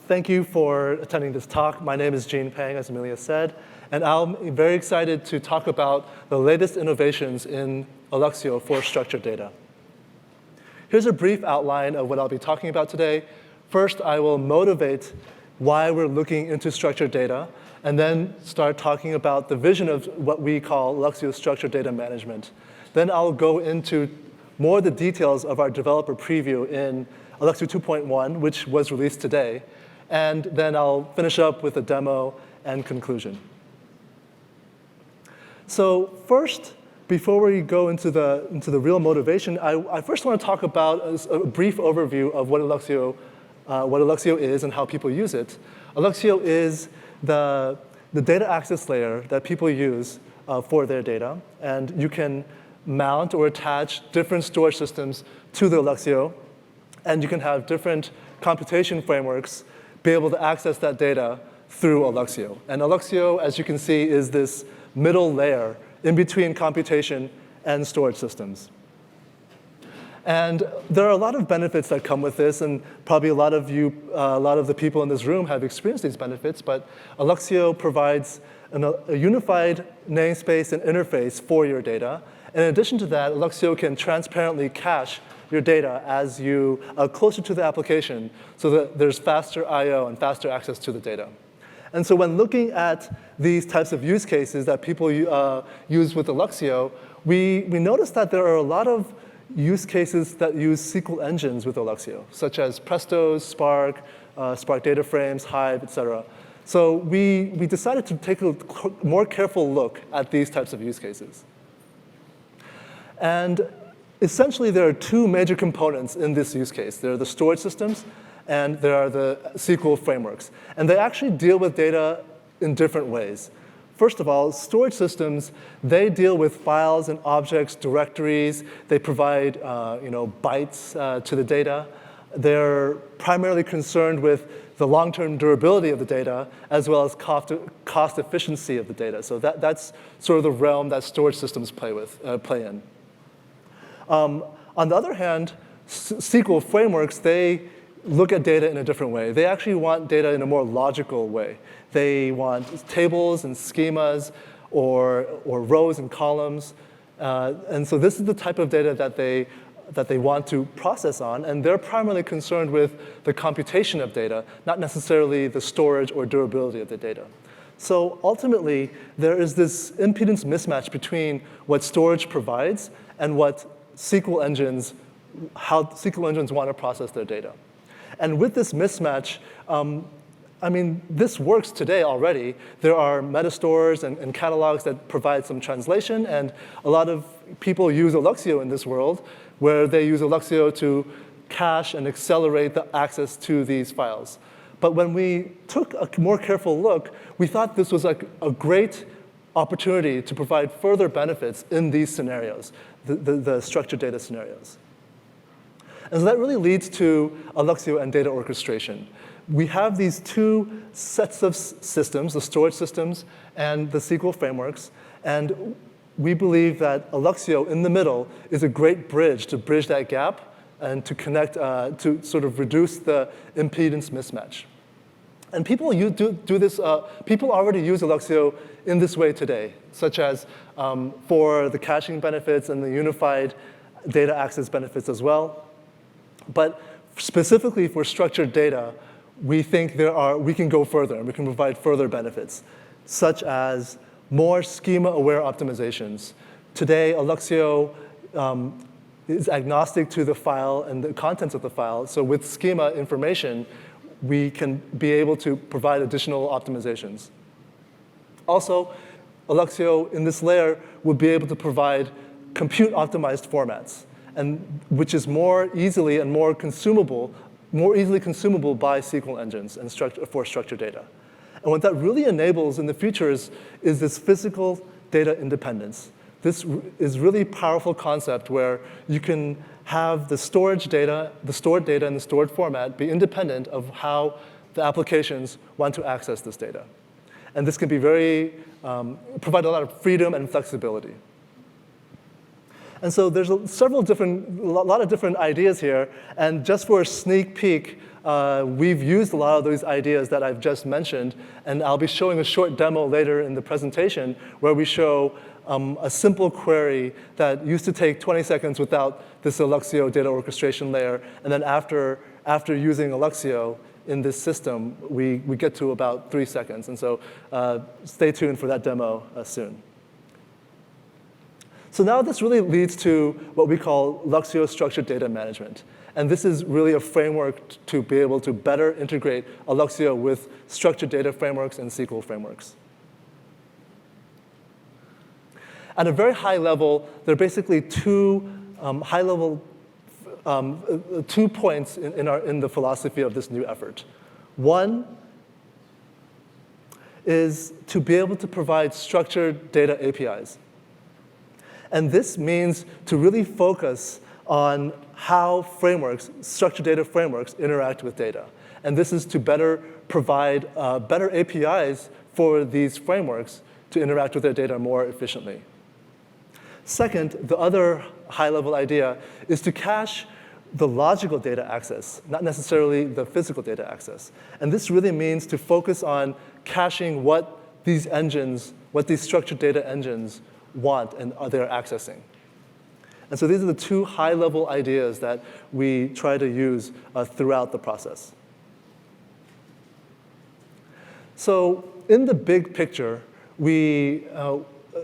Thank you for attending this talk. My name is Gene Pang, as Amelia said, and I'm very excited to talk about the latest innovations in Alluxio for structured data. Here's a brief outline of what I'll be talking about today. First, I will motivate why we're looking into structured data, and then start talking about the vision of what we call Luxio structured data management. Then I'll go into more of the details of our developer preview in Alluxio 2.1, which was released today. And then I'll finish up with a demo and conclusion. So first, before we go into the real motivation, I first want to talk about a brief overview of what Alluxio is and how people use it. Alluxio is the data access layer that people use for their data. And you can mount or attach different storage systems to the Alluxio. And you can have different computation frameworks be able to access that data through Alluxio. And Alluxio, as you can see, is this middle layer in between computation and storage systems. And there are a lot of benefits that come with this, and probably a lot of the people in this room have experienced these benefits, but Alluxio provides a unified namespace and interface for your data. In addition to that, Alluxio can transparently cache your data as you closer to the application so that there's faster I/O and faster access to the data. And so when looking at these types of use cases that people use with Alluxio, we noticed that there are a lot of use cases that use SQL engines with Alluxio, such as Presto, Spark, Spark data frames, Hive, et cetera. So we decided to take a more careful look at these types of use cases. And essentially, there are two major components in this use case. There are the storage systems, and there are the SQL frameworks. And they actually deal with data in different ways. First of all, storage systems, they deal with files and objects, directories. They provide bytes to the data. They're primarily concerned with the long-term durability of the data, as well as cost efficiency of the data. So that's sort of the realm that storage systems play in. On the other hand, SQL frameworks, they look at data in a different way. They actually want data in a more logical way. They want tables and schemas or rows and columns. And so this is the type of data that they want to process on. And they're primarily concerned with the computation of data, not necessarily the storage or durability of the data. So ultimately, there is this impedance mismatch between what storage provides and how SQL engines want to process their data. And with this mismatch, this works today already. There are metastores and catalogs that provide some translation, and a lot of people use Alluxio in this world, where they use Alluxio to cache and accelerate the access to these files. But when we took a more careful look, we thought this was like a great opportunity to provide further benefits in these scenarios, the structured data scenarios. And so that really leads to Alluxio and data orchestration. We have these two sets of systems, the storage systems and the SQL frameworks. And we believe that Alluxio in the middle is a great bridge to bridge that gap and to connect, to sort of reduce the impedance mismatch. And people do this. People already use Alluxio in this way today, such as for the caching benefits and the unified data access benefits as well. But specifically for structured data, we think we can go further, and we can provide further benefits, such as more schema-aware optimizations. Today, Alluxio is agnostic to the file and the contents of the file. So with schema information, we can be able to provide additional optimizations. Also, Alluxio in this layer will be able to provide compute-optimized formats, and which is more easily consumable by SQL engines and for structured data. And what that really enables in the future is this physical data independence. This is really powerful concept where you can have the stored data and the stored format be independent of how the applications want to access this data. And this can be provide a lot of freedom and flexibility. And so there's a lot of different ideas here. And just for a sneak peek, we've used a lot of those ideas that I've just mentioned. And I'll be showing a short demo later in the presentation where we show a simple query that used to take 20 seconds without this Alluxio data orchestration layer. And then after using Alluxio in this system, we get to about 3 seconds. And so stay tuned for that demo soon. So now this really leads to what we call Luxio structured data management. And this is really a framework to be able to better integrate Alluxio with structured data frameworks and SQL frameworks. At a very high level, there are basically two points in the philosophy of this new effort. One is to be able to provide structured data APIs. And this means to really focus on how structured data frameworks interact with data. And this is to better provide better APIs for these frameworks to interact with their data more efficiently. Second, the other high-level idea is to cache the logical data access, not necessarily the physical data access. And this really means to focus on caching what these structured data engines want and they're accessing. And so these are the two high-level ideas that we try to use throughout the process. So in the big picture,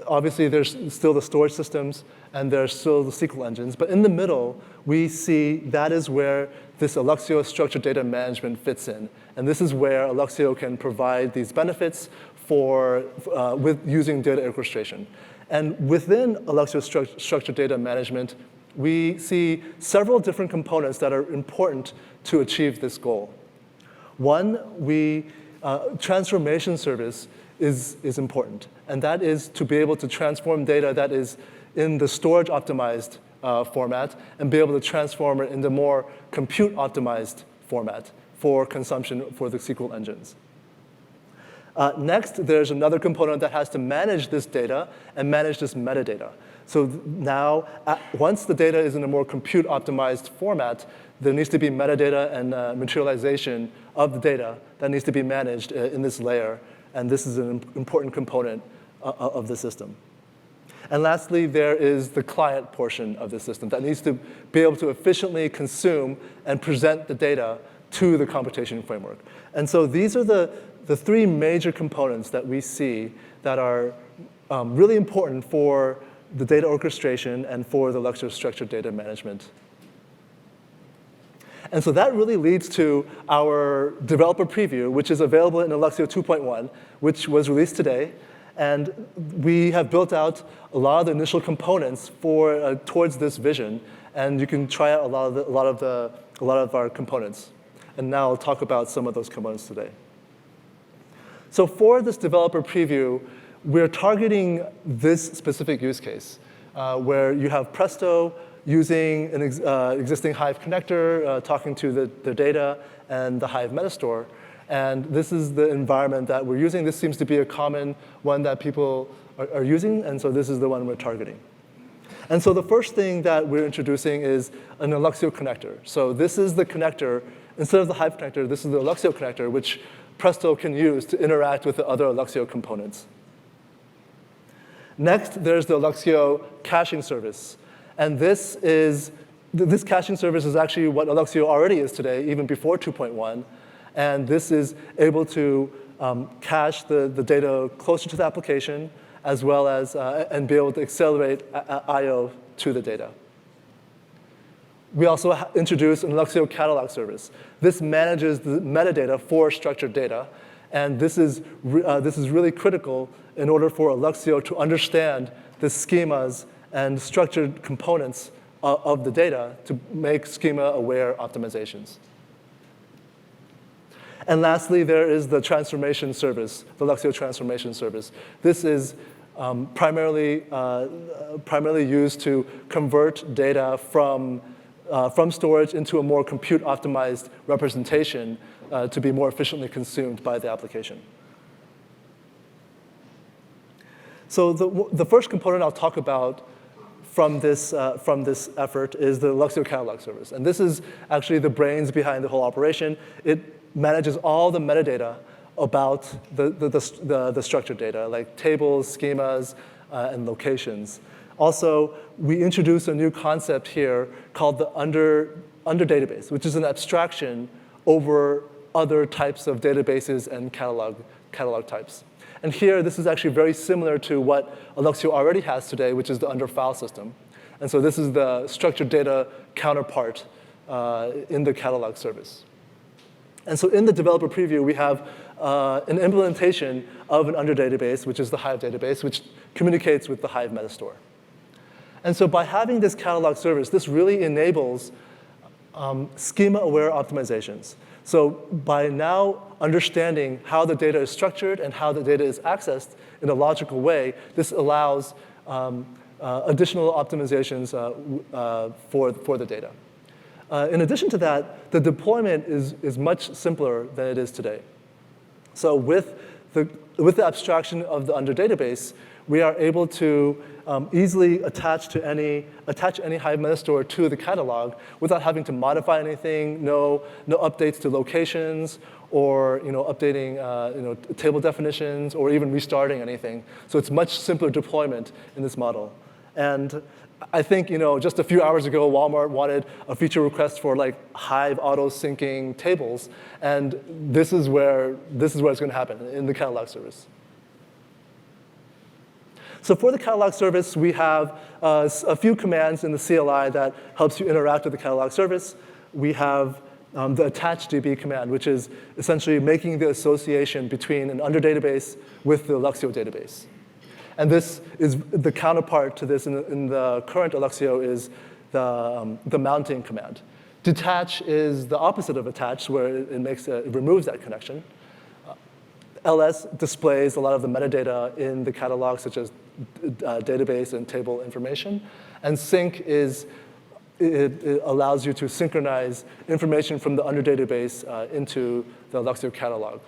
obviously there's still the storage systems and there's still the SQL engines. But in the middle, we see that is where this Alluxio structured data management fits in. And this is where Alluxio can provide these benefits with using data orchestration. And within Alluxio structured data management, we see several different components that are important to achieve this goal. One, transformation service is important. And that is to be able to transform data that is in the storage optimized format and be able to transform it into more compute optimized format for consumption for the SQL engines. Next, there's another component that has to manage this data and manage this metadata. So now, once the data is in a more compute-optimized format, there needs to be metadata and materialization of the data that needs to be managed in this layer. And this is an important component of the system. And lastly, there is the client portion of the system that needs to be able to efficiently consume and present the data to the computation framework. And so these are the three major components that we see that are really important for the data orchestration and for the Luxio structured data management. And so that really leads to our developer preview, which is available in Alluxio 2.1, which was released today. And we have built out a lot of the initial components towards this vision. And you can try out a lot of our components. And now I'll talk about some of those components today. So for this developer preview, we're targeting this specific use case, where you have Presto using an existing Hive connector, talking to the data and the Hive metastore. And this is the environment that we're using. This seems to be a common one that people are using, and so this is the one we're targeting. And so the first thing that we're introducing is an Alluxio connector. So this is the connector. Instead of the Hive connector, this is the Alluxio connector, which Presto can use to interact with the other Alluxio components. Next, there's the Alluxio caching service. And this caching service is actually what Alluxio already is today, even before 2.1. And this is able to cache the data closer to the application, as well as and be able to accelerate I/O to the data. We also introduced an Alluxio catalog service. This manages the metadata for structured data. And this is really critical in order for Alluxio to understand the schemas and structured components of the data to make schema-aware optimizations. And lastly, there is the transformation service, the Luxio transformation service. This is primarily used to convert data from storage into a more compute-optimized representation to be more efficiently consumed by the application. So the first component I'll talk about from this effort is the Luxio catalog service. And this is actually the brains behind the whole operation. It manages all the metadata about the structured data, like tables, schemas, and locations. Also, we introduced a new concept here called the under database, which is an abstraction over other types of databases and catalog types. And here, this is actually very similar to what Alluxio already has today, which is the under file system. And so this is the structured data counterpart in the catalog service. And so in the developer preview, we have an implementation of an under database, which is the Hive database, which communicates with the Hive metastore. And so by having this catalog service, this really enables schema-aware optimizations. So by now understanding how the data is structured and how the data is accessed in a logical way, this allows additional optimizations for the data. In addition to that, the deployment is much simpler than it is today. So with the abstraction of the under database, we are able to easily attach any Hive metastore to the catalog without having to modify anything, no updates to locations, or updating table definitions, or even restarting anything. So it's much simpler deployment in this model. And I think just a few hours ago, Walmart wanted a feature request for like Hive auto-syncing tables, and this is where it's going to happen in the catalog service. So for the catalog service, we have a few commands in the CLI that helps you interact with the catalog service. We have the attach_db command, which is essentially making the association between an under database with the Luxio database. And this is the counterpart to this in the current Alluxio is the mounting command. Detach is the opposite of attach, where it removes that connection. LS displays a lot of the metadata in the catalog, such as database and table information. And sync it allows you to synchronize information from the under database into the Luxio catalog.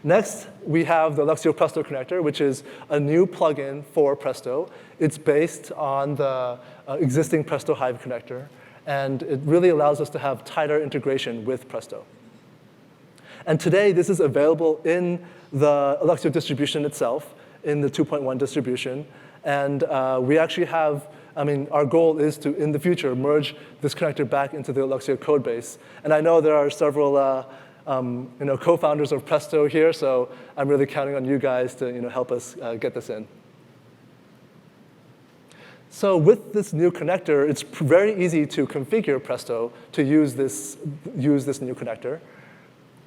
Next, we have the Luxio Presto connector, which is a new plugin for Presto. It's based on the existing Presto Hive connector, and it really allows us to have tighter integration with Presto. And today, this is available in the Alluxio distribution itself, in the 2.1 distribution. And we actually have, our goal is to, in the future, merge this connector back into the Alluxio code base. And I know there are several co-founders of Presto here, so I'm really counting on you guys to help us get this in. So with this new connector, it's very easy to configure Presto to use this new connector.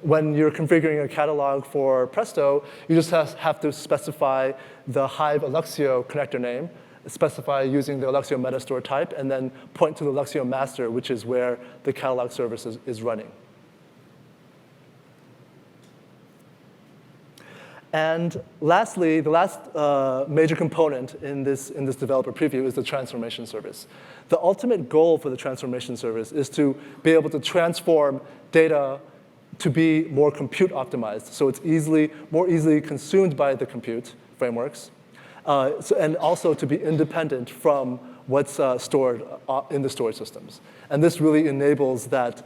When you're configuring a catalog for Presto, you just have to specify the Hive Alluxio connector name, specify using the Alluxio metastore type, and then point to the Alluxio master, which is where the catalog service is running. And lastly, the last major component in this developer preview is the transformation service. The ultimate goal for the transformation service is to be able to transform data to be more compute optimized, so it's more easily consumed by the compute frameworks, and also to be independent from what's stored in the storage systems. And this really enables that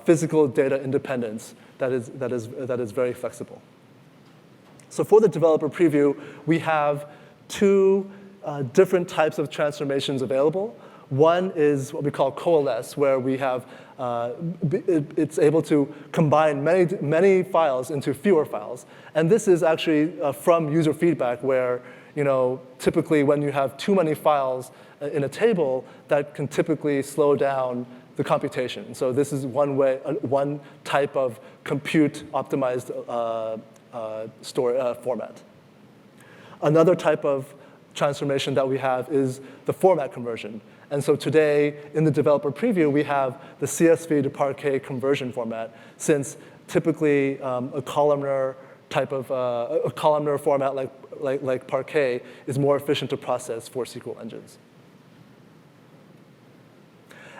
physical data independence that is very flexible. So for the developer preview, we have two different types of transformations available. One is what we call coalesce, where we have it's able to combine many files into fewer files. And this is actually from user feedback, where typically when you have too many files in a table, that can typically slow down the computation. So this is one type of compute optimized format. Another type of transformation that we have is the format conversion. And so today, in the developer preview, we have the CSV to Parquet conversion format, since typically a columnar format like Parquet is more efficient to process for SQL engines.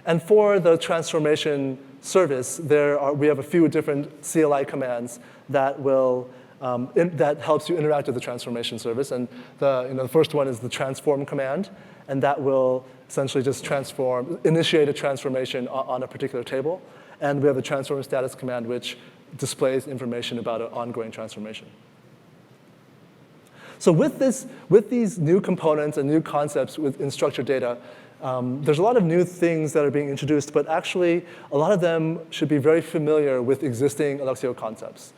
And for the transformation service, we have a few different CLI commands that will that helps you interact with the transformation service. And the first one is the transform command, and that will essentially just initiate a transformation on a particular table. And we have the transform status command, which displays information about an ongoing transformation. So with these new components and new concepts in structured data, there's a lot of new things that are being introduced, but actually a lot of them should be very familiar with existing Alluxio concepts.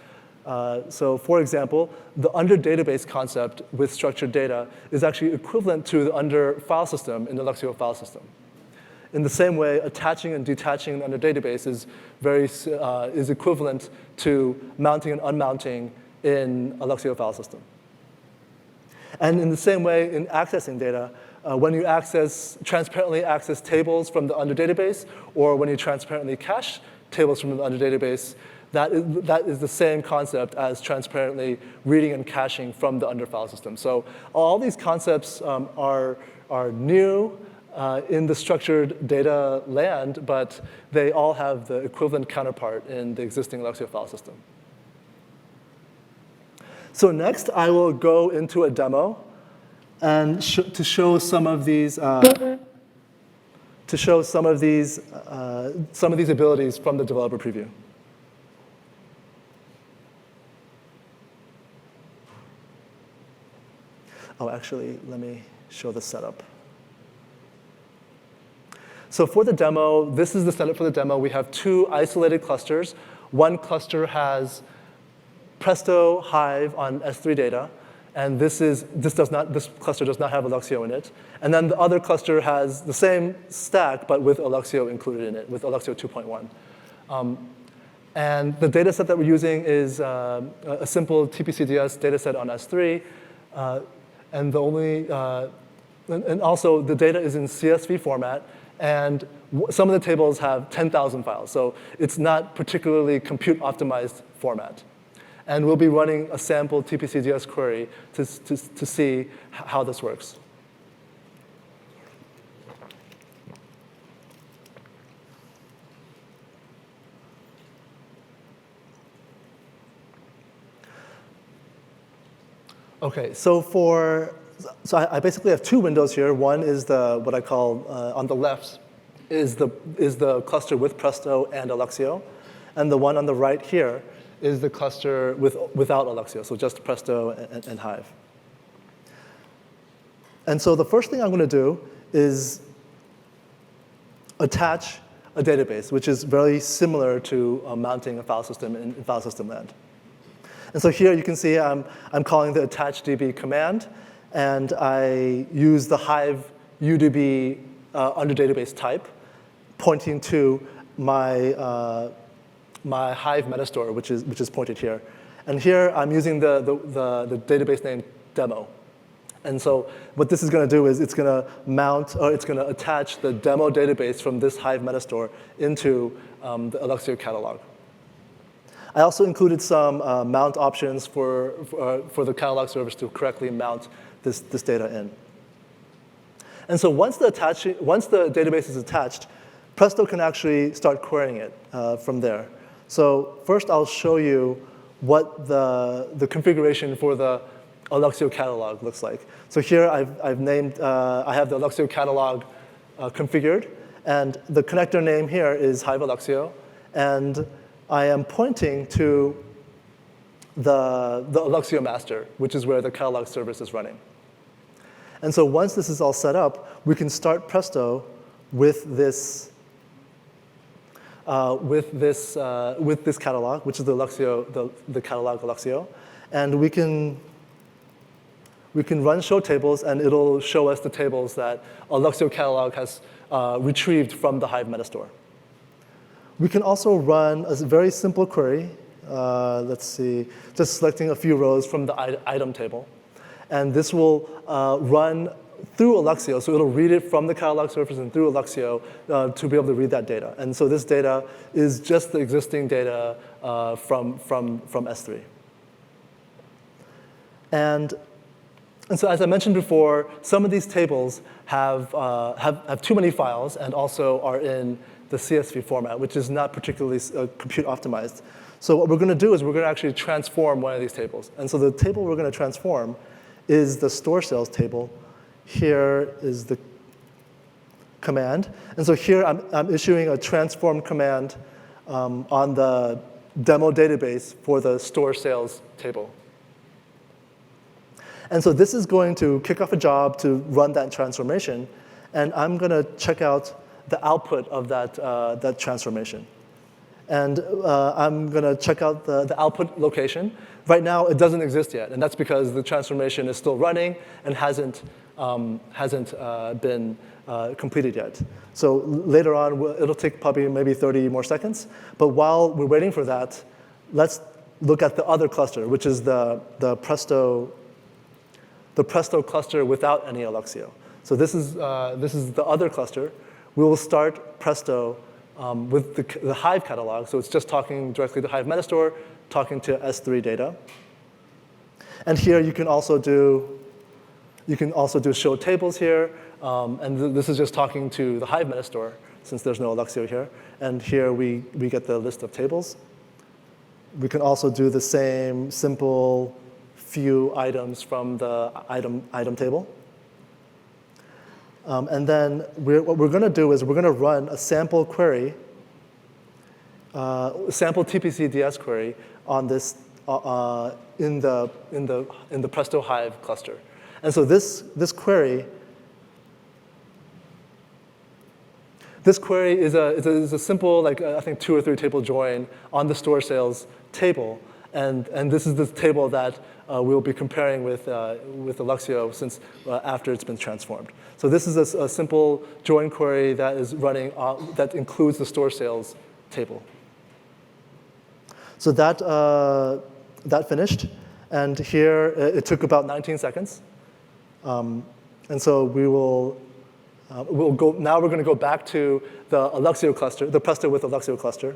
So for example, the under database concept with structured data is actually equivalent to the under file system in the Luxio file system. In the same way, attaching and detaching an under database is equivalent to mounting and unmounting in a Luxio file system. And in the same way, in accessing data, when you transparently access tables from the under database, or when you transparently cache tables from the under database, that is the same concept as transparently reading and caching from the under file system. So all these concepts are new in the structured data land, but they all have the equivalent counterpart in the existing Luxio file system. So next, I will go into a demo and to show some of these abilities from the developer preview. Oh, actually, let me show the setup. So for the demo, this is the setup for the demo. We have two isolated clusters. One cluster has Presto Hive on S3 data, and this cluster does not have Alluxio in it. And then the other cluster has the same stack, but with Alluxio included in it, with Alluxio 2.1. And the data set that we're using is a simple TPCDS data set on S3. And also the data is in CSV format, and some of the tables have 10,000 files. So it's not particularly compute optimized format. And we'll be running a sample TPCDS query to see how this works. OK, so I basically have two windows here. One is what I call, on the left, is the cluster with Presto and Alluxio. And the one on the right here is the cluster without Alluxio, so just Presto and Hive. And so the first thing I'm going to do is attach a database, which is very similar to mounting a file system in file system land. And so here you can see I'm calling the attach_db command, and I use the Hive UDB under database type, pointing to my Hive metastore, which is pointed here. And here I'm using the database name demo. And so what this is going to do is it's going to attach the demo database from this Hive metastore into the Alluxio catalog. I also included some mount options for the catalog service to correctly mount this data in. And so once the database is attached, Presto can actually start querying it from there. So first, I'll show you what the configuration for the Alluxio catalog looks like. So here I have the Alluxio catalog configured, and the connector name here is Hive Alluxio, and I am pointing to the Alluxio master, which is where the catalog service is running. And so once this is all set up, we can start Presto with this catalog, which is the catalog Alluxio, and we can run show tables, and it'll show us the tables that Alluxio catalog has retrieved from the Hive metastore. We can also run a very simple query. Let's see, just selecting a few rows from the item table. And this will run through Alluxio. So it'll read it from the catalog service and through Alluxio to be able to read that data. And so this data is just the existing data from S3. And so as I mentioned before, some of these tables have too many files and also are in the CSV format, which is not particularly compute optimized. So what we're going to do is we're going to actually transform one of these tables. And so the table we're going to transform is the store sales table. Here is the command. And so here I'm issuing a transform command on the demo database for the store sales table. And so this is going to kick off a job to run that transformation. And I'm going to check out the output of that transformation. And I'm going to check out the output location. Right now, it doesn't exist yet. And that's because the transformation is still running and hasn't been completed yet. So later on, it'll take probably maybe 30 more seconds. But while we're waiting for that, let's look at the other cluster, which is the Presto cluster without any Alluxio. So this is the other cluster. We will start Presto with the Hive catalog. So it's just talking directly to Hive Metastore, talking to S3 data. And here you can also do show tables here. And this is just talking to the Hive Metastore, since there's no Alluxio here. And here we get the list of tables. We can also do the same simple few items from the item table. And then what we're going to do is we're going to run a sample query, sample TPC DS query on this in the Presto Hive cluster. And so this query is a simple, like I think 2 or 3 table join on the store sales table, and this is the table that we'll be comparing with Alluxio since after it's been transformed. So this is a simple join query that is running that includes the store sales table. So that finished, and here it took about 19 seconds, and so we'll go. Now we're going to go back to the Alluxio cluster, the Presto with Alluxio cluster,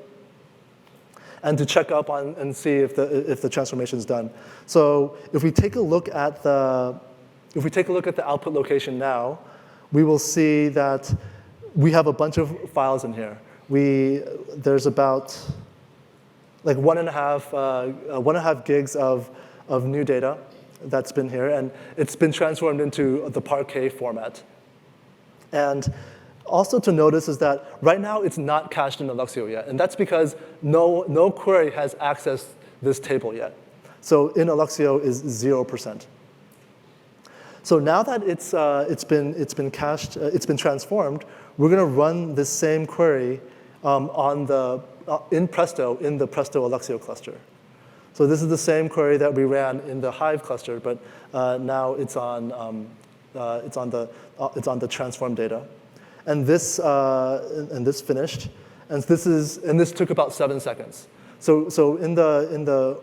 and to check up on and see if the transformation is done. So if we take a look at the output location now, we will see that we have a bunch of files in here. There's about like 1.5 gigs of new data that's been here, and it's been transformed into the Parquet format. And also to notice is that right now it's not cached in Alluxio yet, and that's because no query has accessed this table yet. So in Alluxio is 0%. So now that it's been cached, it's been transformed, we're going to run this same query in Presto in the Presto Alluxio cluster. So this is the same query that we ran in the Hive cluster, but now it's on the transform data, and this finished, and this took about 7 seconds. So in the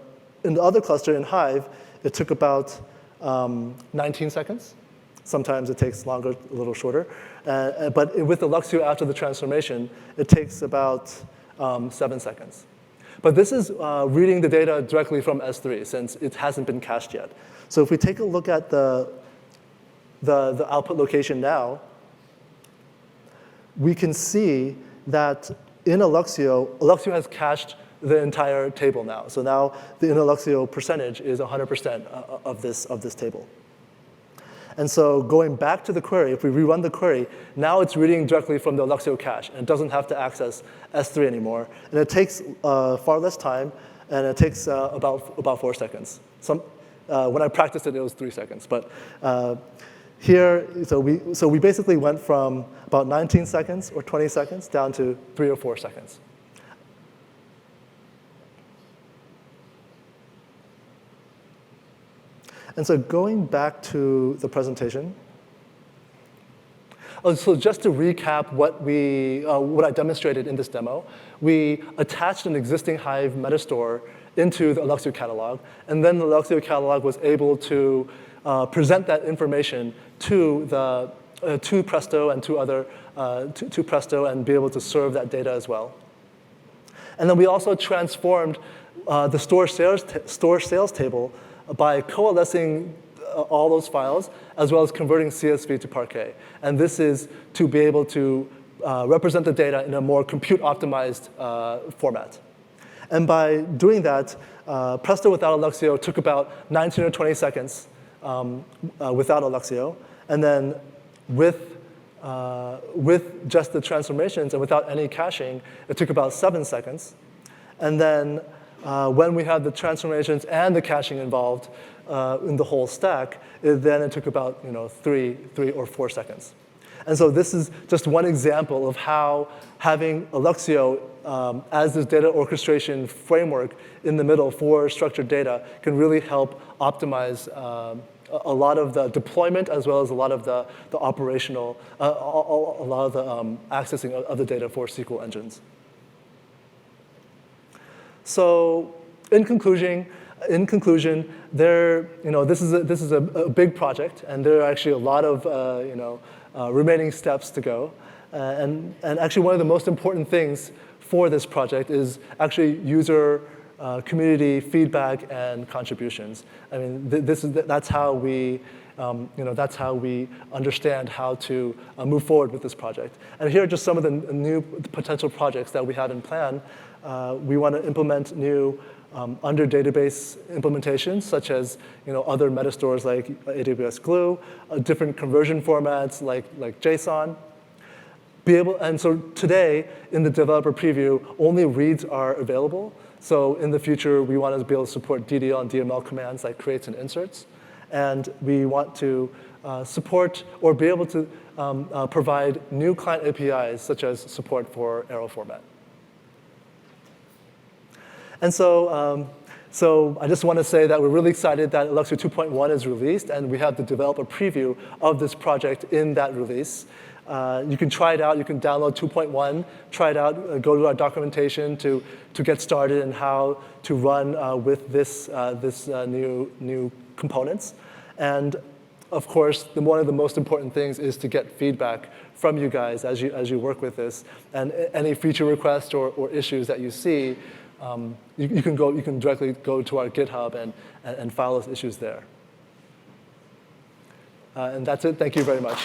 other cluster in Hive, it took about 19 seconds. Sometimes it takes longer, a little shorter, but with Alluxio after the transformation, it takes about 7 seconds. But this is reading the data directly from S3 since it hasn't been cached yet. So if we take a look at the output location now, we can see that in Alluxio has cached the entire table now. So now the in Alluxio percentage is 100% of this table. And so going back to the query, if we rerun the query, now it's reading directly from the Alluxio cache, and it doesn't have to access S3 anymore. And it takes far less time, and it takes about 4 seconds. When I practiced it, it was 3 seconds. But here, so we basically went from about 19 seconds or 20 seconds down to 3 or 4 seconds. And so going back to the presentation, so just to recap what I demonstrated in this demo, we attached an existing Hive metastore into the Alluxio catalog, and then the Alluxio catalog was able to present that information to Presto and to Presto and be able to serve that data as well. And then we also transformed the store sales table by coalescing all those files, as well as converting CSV to Parquet. And this is to be able to represent the data in a more compute-optimized format. And by doing that, Presto without Alluxio took about 19 or 20 seconds without Alluxio. And then with just the transformations and without any caching, it took about 7 seconds. And then when we had the transformations and the caching involved in the whole stack, it took about 3 or 4 seconds. And so this is just one example of how having Alluxio as this data orchestration framework in the middle for structured data can really help optimize a lot of the deployment as well as a lot of the operational, a lot of the accessing of the data for SQL engines. So in conclusion, this is a big project, and there are actually a lot of remaining steps to go. And actually, one of the most important things for this project is actually user community feedback and contributions. I mean, that's how we understand how to move forward with this project. And here are just some of the new potential projects that we have in plan. We want to implement new under database implementations, such as other metastores like AWS Glue, different conversion formats like JSON. And so today, in the developer preview, only reads are available. So in the future, we want to be able to support DDL and DML commands like creates and inserts. And we want to support or be able to provide new client APIs, such as support for arrow format. And so I just want to say that we're really excited that Alluxio 2.1 is released, and we have the developer preview of this project in that release. You can try it out. You can download 2.1, try it out, go to our documentation to get started and how to run with this new components. And of course, one of the most important things is to get feedback from you guys as you work with this. And any feature requests or issues that you see, you can directly go to our GitHub and file those issues there. And that's it. Thank you very much.